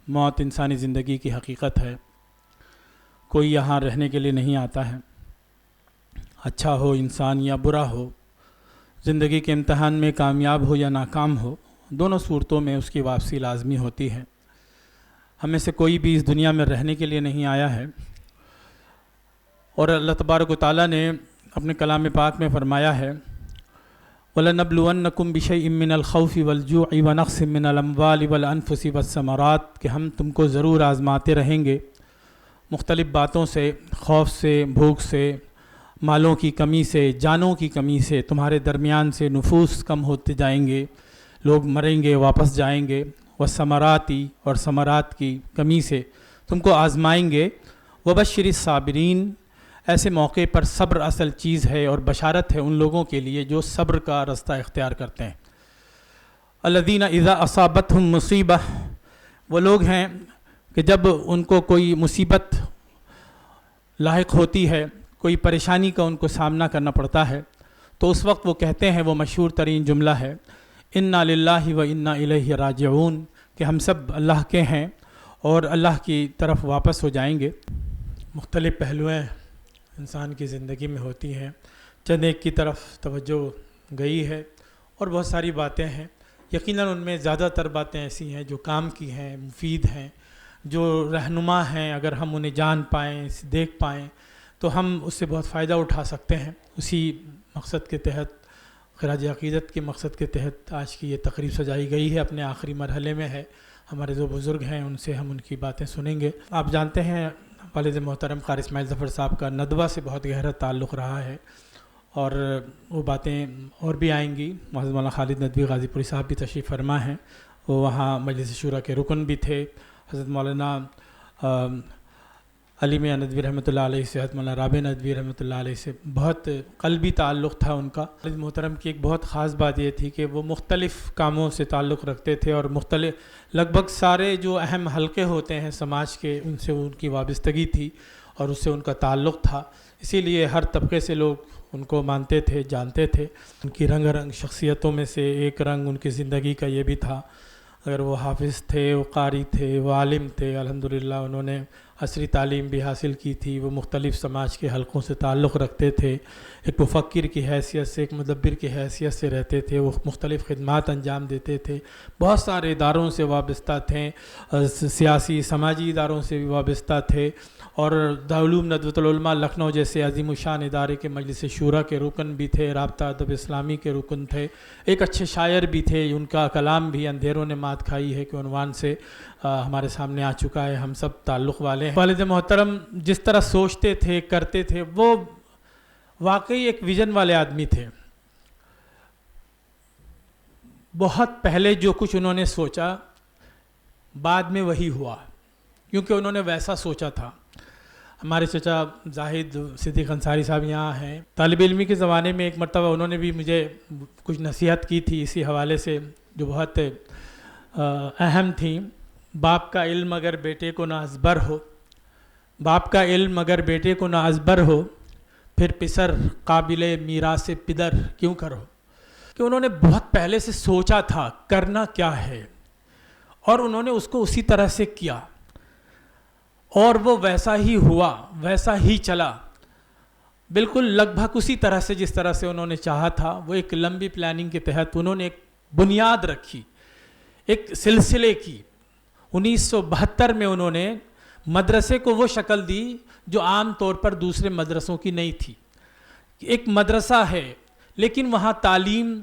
موت انسانی زندگی کی حقیقت ہے. کوئی یہاں رہنے کے لیے نہیں آتا ہے. اچھا ہو انسان یا برا ہو، زندگی کے امتحان میں کامیاب ہو یا ناکام ہو، دونوں صورتوں میں اس کی واپسی لازمی ہوتی ہے. ہم میں سے کوئی بھی اس دنیا میں رہنے کے لیے نہیں آیا ہے. اور اللہ تبارک و تعالیٰ نے اپنے کلام پاک میں فرمایا ہے وَلَنَبْلُوَنَّكُمْ بِشَيْءٍ مِّنَ الْخَوْفِ وَالْجُوعِ وَنَقْصٍ مِّنَ الْأَمْوَالِ وَالْأَنفُسِ وَالثَّمَرَاتِ کہ ہم تم کو ضرور آزماتے رہیں گے مختلف باتوں سے، خوف سے، بھوک سے، مالوں کی کمی سے، جانوں کی کمی سے. تمہارے درمیان سے نفوس کم ہوتے جائیں گے، لوگ مریں گے، واپس جائیں گے. والثمراتی اور ثمرات کی کمی سے تم کو آزمائیں گے. وبشر الصابرین، ایسے موقع پر صبر اصل چیز ہے اور بشارت ہے ان لوگوں کے لیے جو صبر کا راستہ اختیار کرتے ہیں. الذین اذا اصابتہم مصیبہ، وہ لوگ ہیں کہ جب ان کو کوئی مصیبت لاحق ہوتی ہے، کوئی پریشانی کا ان کو سامنا کرنا پڑتا ہے، تو اس وقت وہ کہتے ہیں، وہ مشہور ترین جملہ ہے انا للہ و انا الیہ راجعون، کہ ہم سب اللہ کے ہیں اور اللہ کی طرف واپس ہو جائیں گے. مختلف پہلویں انسان کی زندگی میں ہوتی ہیں. چند ایک کی طرف توجہ گئی ہے اور بہت ساری باتیں ہیں. یقیناً ان میں زیادہ تر باتیں ایسی ہیں جو کام کی ہیں، مفید ہیں، جو رہنما ہیں. اگر ہم انہیں جان پائیں، دیکھ پائیں تو ہم اس سے بہت فائدہ اٹھا سکتے ہیں. اسی مقصد کے تحت، خراج عقیدت کے مقصد کے تحت آج کی یہ تقریب سجائی گئی ہے. اپنے آخری مرحلے میں ہے. ہمارے جو بزرگ ہیں ان سے ہم ان کی باتیں سنیں گے. آپ جانتے ہیں والد محترم قاری اسماعیل ظفر صاحب کا ندوہ سے بہت گہرا تعلق رہا ہے اور وہ باتیں اور بھی آئیں گی. حضرت مولانا خالد ندوی غازی پوری صاحب بھی تشریف فرما ہیں، وہ وہاں مجلس شورا کے رکن بھی تھے. حضرت مولانا علی میاں ندوی رحمۃ اللہ علیہ سے، حضرت مولانا رابع ندوی رحمۃ اللہ علیہ سے بہت قلبی تعلق تھا ان کا. والد محترم کی ایک بہت خاص بات یہ تھی کہ وہ مختلف کاموں سے تعلق رکھتے تھے اور مختلف لگ بھگ سارے جو اہم حلقے ہوتے ہیں سماج کے، ان سے ان کی وابستگی تھی اور اس سے ان کا تعلق تھا. اسی لیے ہر طبقے سے لوگ ان کو مانتے تھے، جانتے تھے. ان کی رنگ رنگ شخصیتوں میں سے ایک رنگ ان کی زندگی کا یہ بھی تھا، اگر وہ حافظ تھے، وہ قاری تھے، وہ عالم تھے، الحمدللہ انہوں نے عصری تعلیم بھی حاصل کی تھی. وہ مختلف سماج کے حلقوں سے تعلق رکھتے تھے، ایک مفکر کی حیثیت سے، ایک مدبر کی حیثیت سے رہتے تھے. وہ مختلف خدمات انجام دیتے تھے، بہت سارے اداروں سے وابستہ تھے، سیاسی سماجی اداروں سے بھی وابستہ تھے. اور دارالعلوم ندوۃ العلماء لکھنؤ جیسے عظیم الشان ادارے کے مجلس شورا کے رکن بھی تھے، رابطہ ادب اسلامی کے رکن تھے. ایک اچھے شاعر بھی تھے. ان کا کلام بھی اندھیروں نے مات کھائی ہے کہ عنوان سے ہمارے سامنے آ چکا ہے. ہم سب تعلق والے ہیں. والد محترم جس طرح سوچتے تھے، کرتے تھے، وہ واقعی ایک ویژن والے آدمی تھے. بہت پہلے جو کچھ انہوں نے سوچا بعد میں وہی ہوا، کیونکہ انہوں نے ویسا سوچا تھا. ہمارے چچا زاہد صدیق انصاری صاحب یہاں ہیں. طالب علمی کے زمانے میں ایک مرتبہ انہوں نے بھی مجھے کچھ نصیحت کی تھی اسی حوالے سے، جو بہت اہم تھیں. باپ کا علم اگر بیٹے کو نہ ازبر ہو، باپ کا علم اگر بیٹے کو نہ ازبر ہو، پھر پسر قابل میراث پدر کیوں کرو. کہ انہوں نے بہت پہلے سے سوچا تھا کرنا کیا ہے اور انہوں نے اس کو اسی طرح سے کیا اور وہ ویسا ہی ہوا، ویسا ہی چلا، بالکل لگ بھگ اسی طرح سے جس طرح سے انہوں نے چاہا تھا. وہ ایک لمبی پلاننگ کے تحت انہوں نے ایک بنیاد رکھی، ایک سلسلے کی. 1972 میں انہوں نے مدرسے کو وہ شکل دی جو عام طور پر دوسرے مدرسوں کی نہیں تھی. ایک مدرسہ ہے لیکن وہاں تعلیم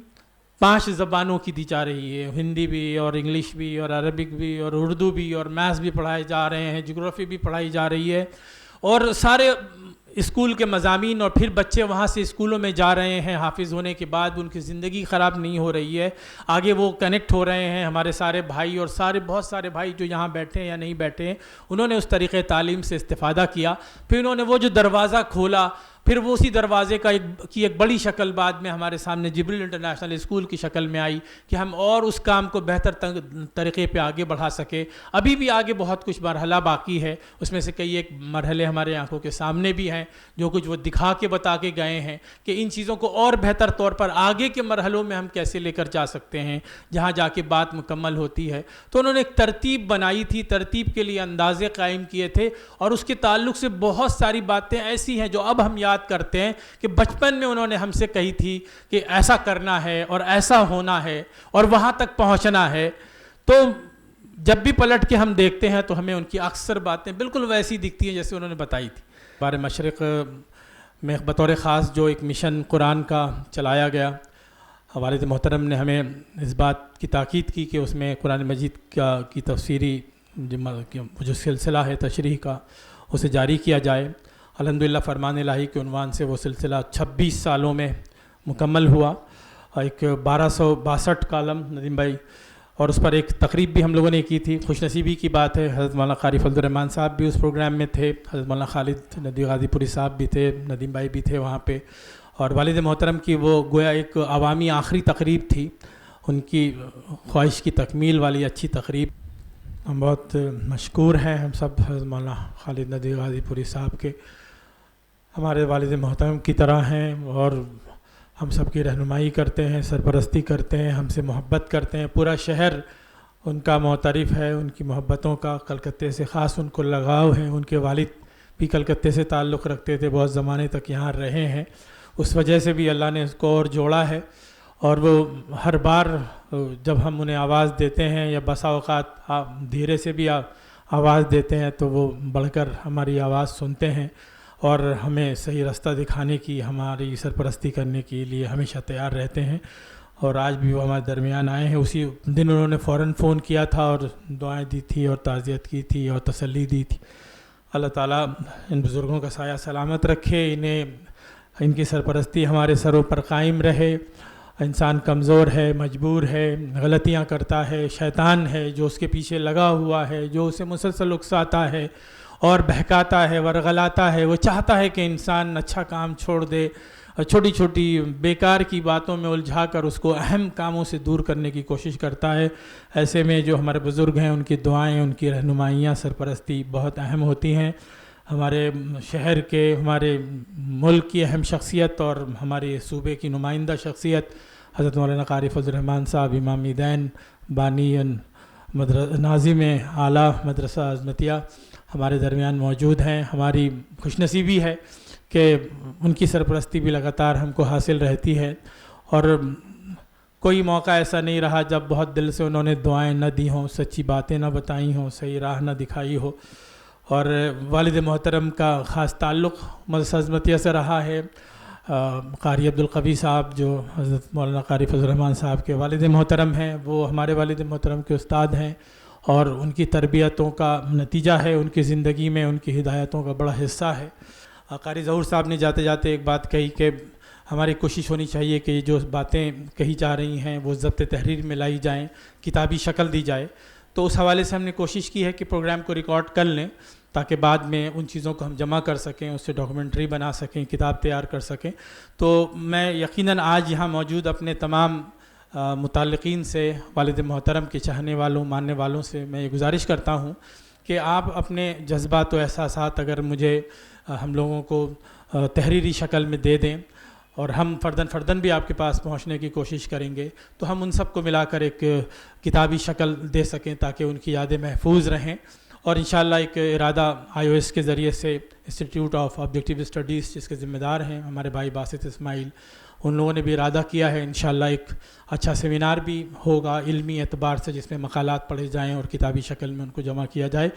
5 زبانوں کی دی جا رہی ہے، ہندی بھی اور انگلش بھی اور عربک بھی اور اردو بھی اور میتھس بھی پڑھائے جا رہے ہیں، جغرافی بھی پڑھائی جا رہی ہے اور سارے اسکول کے مضامین. اور پھر بچے وہاں سے اسکولوں میں جا رہے ہیں، حافظ ہونے کے بعد ان کی زندگی خراب نہیں ہو رہی ہے، آگے وہ کنیکٹ ہو رہے ہیں. ہمارے سارے بھائی اور بہت سارے بھائی جو یہاں بیٹھے ہیں یا نہیں بیٹھے ہیں، انہوں نے اس طریقے تعلیم سے استفادہ کیا. پھر انہوں نے وہ جو دروازہ کھولا پھر وہ اسی دروازے کی ایک بڑی شکل بعد میں ہمارے سامنے جبریل انٹرنیشنل اسکول کی شکل میں آئی کہ ہم اور اس کام کو بہتر طریقے پہ آگے بڑھا سکے. ابھی بھی آگے بہت کچھ مرحلہ باقی ہے، اس میں سے کئی ایک مرحلے ہمارے آنکھوں کے سامنے بھی ہیں جو کچھ وہ دکھا کے بتا کے گئے ہیں کہ ان چیزوں کو اور بہتر طور پر آگے کے مرحلوں میں ہم کیسے لے کر جا سکتے ہیں جہاں جا کے بات مکمل ہوتی ہے. تو انہوں نے ایک ترتیب بنائی تھی، ترتیب کے لیے اندازے قائم کیے تھے، اور اس کے تعلق سے بہت ساری باتیں ایسی ہیں جو اب ہم یاد کرتے ہیں کہ بچپن میں انہوں نے ہم سے کہی تھی کہ ایسا کرنا ہے اور ایسا ہونا ہے اور وہاں تک پہنچنا ہے. تو جب بھی پلٹ کے ہم دیکھتے ہیں تو ہمیں ان کی اکثر باتیں بالکل ویسی دکھتی ہیں جیسے انہوں نے بتائی تھی. بار مشرق میں بطور خاص جو ایک مشن قرآن کا چلایا گیا، والد محترم نے ہمیں اس بات کی تاکید کی کہ اس میں قرآن مجید کی تفسیری جو سلسلہ ہے تشریح کا اسے جاری کیا جائے. الحمدللہ فرمان الہی کے عنوان سے وہ سلسلہ 26 سالوں میں مکمل ہوا. ایک 1262 کالم ندیم بھائی، اور اس پر ایک تقریب بھی ہم لوگوں نے کی تھی. خوش نصیبی کی بات ہے حضرت مولانا قاری فضل الرحمان صاحب بھی اس پروگرام میں تھے، حضرت مولانا خالد ندوی غازی پوری صاحب بھی تھے، ندیم بھائی بھی تھے وہاں پہ. اور والد محترم کی وہ گویا ایک عوامی آخری تقریب تھی، ان کی خواہش کی تکمیل والی اچھی تقریب. ہم بہت مشکور ہیں ہم سب حضرت مولانا خالد ندوی غازی پوری صاحب کے، ہمارے والد محترم کی طرح ہیں اور ہم سب کی رہنمائی کرتے ہیں، سرپرستی کرتے ہیں، ہم سے محبت کرتے ہیں. پورا شہر ان کا معترف ہے، ان کی محبتوں کا. کلکتے سے خاص ان کو لگاؤ ہے، ان کے والد بھی کلکتے سے تعلق رکھتے تھے، بہت زمانے تک یہاں رہے ہیں، اس وجہ سے بھی اللہ نے اس کو اور جوڑا ہے. اور وہ ہر بار جب ہم انہیں آواز دیتے ہیں یا بسا اوقات دھیرے سے بھی آواز دیتے ہیں تو وہ بڑھ کر ہماری آواز سنتے ہیں اور ہمیں صحیح راستہ دکھانے کی، ہماری سرپرستی کرنے کے لیے ہمیشہ تیار رہتے ہیں. اور آج بھی وہ ہمارے درمیان آئے ہیں. اسی دن انہوں نے فوراً فون کیا تھا اور دعائیں دی تھی اور تعزیت کی تھی اور تسلی دی تھی. اللہ تعالیٰ ان بزرگوں کا سایہ سلامت رکھے، ان کی سرپرستی ہمارے سروں پر قائم رہے. انسان کمزور ہے، مجبور ہے، غلطیاں کرتا ہے، شیطان ہے جو اس کے پیچھے لگا ہوا ہے، جو اسے مسلسل اکساتا ہے اور بہکاتا ہے، ورغلاتا ہے. وہ چاہتا ہے کہ انسان اچھا کام چھوڑ دے، چھوٹی چھوٹی بیکار کی باتوں میں الجھا کر اس کو اہم کاموں سے دور کرنے کی کوشش کرتا ہے. ایسے میں جو ہمارے بزرگ ہیں ان کی دعائیں، ان کی رہنمائیاں، سرپرستی بہت اہم ہوتی ہیں. ہمارے شہر کے، ہمارے ملک کی اہم شخصیت اور ہمارے صوبے کی نمائندہ شخصیت حضرت مولانا قاری فضل الرحمان صاحب، امام دین، بانی ناظم اعلیٰ مدرسہ عظمتیہ ہمارے درمیان موجود ہیں. ہماری خوش نصیبی ہے کہ ان کی سرپرستی بھی لگاتار ہم کو حاصل رہتی ہے، اور کوئی موقع ایسا نہیں رہا جب بہت دل سے انہوں نے دعائیں نہ دی ہوں، سچی باتیں نہ بتائی ہوں، صحیح راہ نہ دکھائی ہو. اور والد محترم کا خاص تعلق مدرسہ عظمتیہ سے رہا ہے. قاری عبدالقوی صاحب جو حضرت مولانا قاری فضل الرحمان صاحب کے والد محترم ہیں، وہ ہمارے والد محترم کے استاد ہیں، اور ان کی تربیتوں کا نتیجہ ہے، ان کی زندگی میں ان کی ہدایتوں کا بڑا حصہ ہے. قاری ظہور صاحب نے جاتے جاتے ایک بات کہی کہ ہماری کوشش ہونی چاہیے کہ جو باتیں کہی جا رہی ہیں وہ ضبط تحریر میں لائی جائیں، کتابی شکل دی جائے. تو اس حوالے سے ہم نے کوشش کی ہے کہ پروگرام کو ریکارڈ کر لیں تاکہ بعد میں ان چیزوں کو ہم جمع کر سکیں، اس سے ڈاکومنٹری بنا سکیں، کتاب تیار کر سکیں. تو میں یقیناً آج یہاں موجود اپنے تمام متعلقین سے، والد محترم کے چاہنے والوں، ماننے والوں سے میں یہ گزارش کرتا ہوں کہ آپ اپنے جذبات و احساسات اگر مجھے ہم لوگوں کو تحریری شکل میں دے دیں، اور ہم فرداً بھی آپ کے پاس پہنچنے کی کوشش کریں گے، تو ہم ان سب کو ملا کر ایک کتابی شکل دے سکیں تاکہ ان کی یادیں محفوظ رہیں. اور انشاءاللہ ایک ارادہ IOS کے ذریعے سے انسٹیٹیوٹ آف آبجیکٹیو اسٹڈیز جس کے ذمہ دار ہیں ہمارے بھائی باسط اسماعیل، ان لوگوں نے بھی ارادہ کیا ہے انشاءاللہ ایک اچھا سیمینار بھی ہوگا علمی اعتبار سے، جس میں مقالات پڑھے جائیں اور کتابی شکل میں ان کو جمع کیا جائے.